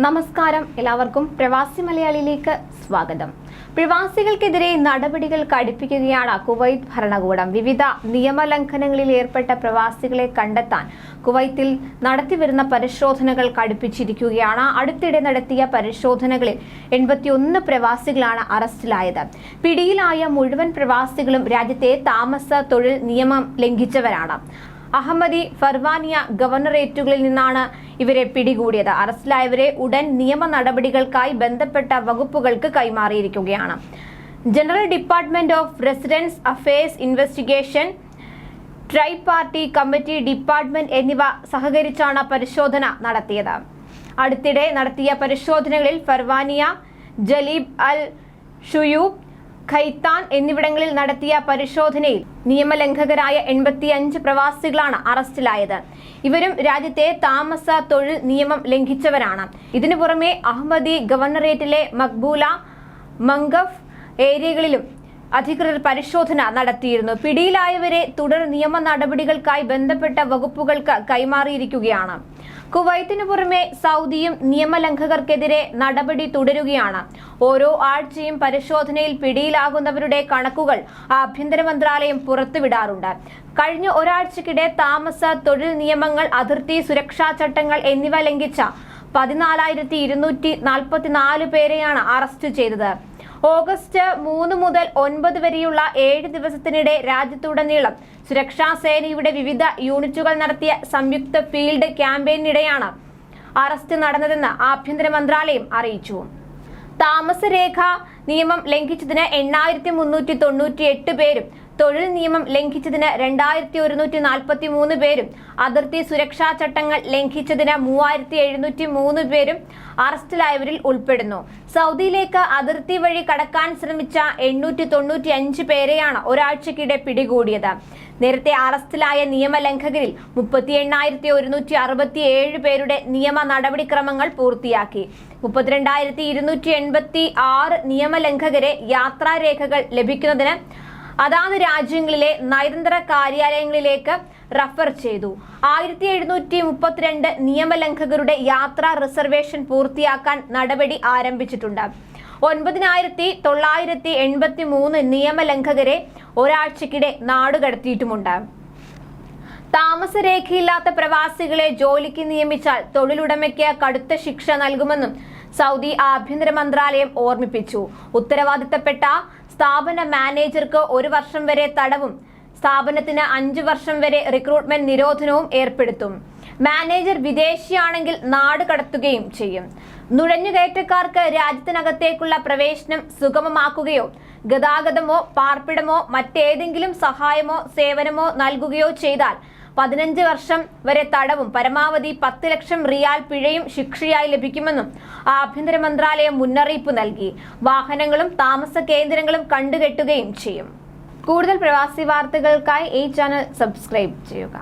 നമസ്കാരം, എല്ലാവർക്കും പ്രവാസി മലയാളിയിലേക്ക് സ്വാഗതം. പ്രവാസികൾക്കെതിരെ നടപടികൾ കടുപ്പിക്കുകയാണ് കുവൈത്ത് ഭരണകൂടം. വിവിധ നിയമലംഘനങ്ങളിൽ ഏർപ്പെട്ട പ്രവാസികളെ കണ്ടെത്താൻ കുവൈത്തിൽ നടത്തിവരുന്ന പരിശോധനകൾ കടുപ്പിച്ചിരിക്കുകയാണ്. അടുത്തിടെ നടത്തിയ പരിശോധനകളിൽ 81 പ്രവാസികളാണ് അറസ്റ്റിലായത്. പിടിയിലായ മുഴുവൻ പ്രവാസികളും രാജ്യത്തെ താമസ തൊഴിൽ നിയമം ലംഘിച്ചവരാണ്. അഹമ്മദി, ഫർവാനിയ ഗവർണറേറ്റുകളിൽ നിന്നാണ് ഇവരെ പിടികൂടിയത്. അറസ്റ്റിലായവരെ ഉടൻ നിയമ നടപടികൾക്കായി ബന്ധപ്പെട്ട വകുപ്പുകൾക്ക് കൈമാറിയിരിക്കുകയാണ്. General department of residence affairs investigation, tri party committee department എന്നിവ സഹകരിച്ചാണ് പരിശോധന നടത്തിയത്. അടുത്തിടെ നടത്തിയ പരിശോധനകളിൽ Farwaniya, Jleeb Al Shuyoukh, Khaitan എന്നിവിടങ്ങളിൽ നടത്തിയ പരിശോധനയിൽ നിയമലംഘകരായ 85 പ്രവാസികളാണ് അറസ്റ്റിലായത്. ഇവരും രാജ്യത്തെ താമസ തൊഴിൽ നിയമം ലംഘിച്ചവരാണ്. ഇതിനു പുറമെ അഹമ്മദി ഗവർണറേറ്റിലെ മക്ബൂല, മംഗഫ് ഏരിയകളിലും അധികൃതർ പരിശോധന നടത്തിയിരുന്നു. പിടിയിലായവരെ തുടർ നിയമ നടപടികൾക്കായി ബന്ധപ്പെട്ട വകുപ്പുകൾക്ക് കൈമാറിയിരിക്കുകയാണ്. കുവൈത്തിനു പുറമെ സൗദിയും നിയമലംഘകർക്കെതിരെ നടപടി തുടരുകയാണ്. ഓരോ ആഴ്ചയും പരിശോധനയിൽ പിടിയിലാകുന്നവരുടെ കണക്കുകൾ ആഭ്യന്തര മന്ത്രാലയം പുറത്തുവിടാറുണ്ട്. കഴിഞ്ഞ ഒരാഴ്ചക്കിടെ താമസ തൊഴിൽ നിയമങ്ങൾ, അതിർത്തി സുരക്ഷാ ചട്ടങ്ങൾ എന്നിവ ലംഘിച്ച 14,244 പേരെയാണ് അറസ്റ്റ് ചെയ്തത്. ഓഗസ്റ്റ് 3 മുതൽ 9 വരെയുള്ള 7 ദിവസത്തിനിടെ രാജ്യത്തുടനീളം സുരക്ഷാ സേനയുടെ വിവിധ യൂണിറ്റുകൾ നടത്തിയ സംയുക്ത ഫീൽഡ് ക്യാമ്പയിനിടെയാണ് അറസ്റ്റ് നടന്നതെന്ന് ആഭ്യന്തര മന്ത്രാലയം അറിയിച്ചു. താമസരേഖ നിയമം ലംഘിച്ചതിന് 8,398 പേരും, തൊഴിൽ നിയമം ലംഘിച്ചതിന് 2,143 പേരും, അതിർത്തി സുരക്ഷാ ചട്ടങ്ങൾ ലംഘിച്ചതിന് 3,703 പേരും അറസ്റ്റിലായവരിൽ ഉൾപ്പെടുന്നു. സൗദിയിലേക്ക് അതിർത്തി വഴി കടക്കാൻ ശ്രമിച്ച 895 പേരെയാണ് ഒരാഴ്ചക്കിടെ പിടികൂടിയത്. നേരത്തെ അറസ്റ്റിലായ നിയമലംഘകരിൽ 38,167 പേരുടെ നിയമ നടപടിക്രമങ്ങൾ പൂർത്തിയാക്കി. 32,286 നിയമലംഘകരെ യാത്രാരേഖകൾ ലഭിക്കുന്നതിന് അതാത് രാജ്യങ്ങളിലെ നയതന്ത്ര കാര്യാലയങ്ങളിലേക്ക് റഫർ ചെയ്തു. 1,732 നിയമലംഘകരുടെ യാത്രാ റിസർവേഷൻ പൂർത്തിയാക്കാൻ നടപടി ആരംഭിച്ചിട്ടുണ്ട്. 9,983 നിയമലംഘകരെ ഒരാഴ്ചക്കിടെ നാടുകടത്തിയിട്ടുമുണ്ട്. താമസരേഖയില്ലാത്ത പ്രവാസികളെ ജോലിക്ക് നിയമിച്ചാൽ തൊഴിലുടമയ്ക്ക് കടുത്ത ശിക്ഷ നൽകുമെന്നും സൗദി ആഭ്യന്തര മന്ത്രാലയം ഓർമ്മിപ്പിച്ചു. ഉത്തരവാദിത്തപ്പെട്ട സ്ഥാപന മാനേജർക്ക് 1 വർഷം വരെ തടവും സ്ഥാപനത്തിന് 5 വർഷം വരെ റിക്രൂട്ട്മെന്റ് നിരോധനവും ഏർപ്പെടുത്തും. മാനേജർ വിദേശിയാണെങ്കിൽ നാട് കടത്തുകയും ചെയ്യും. നുഴഞ്ഞുകയറ്റക്കാർക്ക് രാജ്യത്തിനകത്തേക്കുള്ള പ്രവേശനം സുഗമമാക്കുകയോ ഗതാഗതമോ പാർപ്പിടമോ മറ്റേതെങ്കിലും സഹായമോ സേവനമോ നൽകുകയോ ചെയ്താൽ 15 വർഷം വരെ തടവും പരമാവധി 10 ലക്ഷം റിയാൽ പിഴയും ശിക്ഷയായി ലഭിക്കുമെന്നും ആഭ്യന്തര മന്ത്രാലയം മുന്നറിയിപ്പ് നൽകി. വാഹനങ്ങളും താമസ കേന്ദ്രങ്ങളും കണ്ടുകെട്ടുകയും ചെയ്യും. കൂടുതൽ പ്രവാസി വാർത്തകൾക്കായി ഈ ചാനൽ സബ്സ്ക്രൈബ് ചെയ്യുക.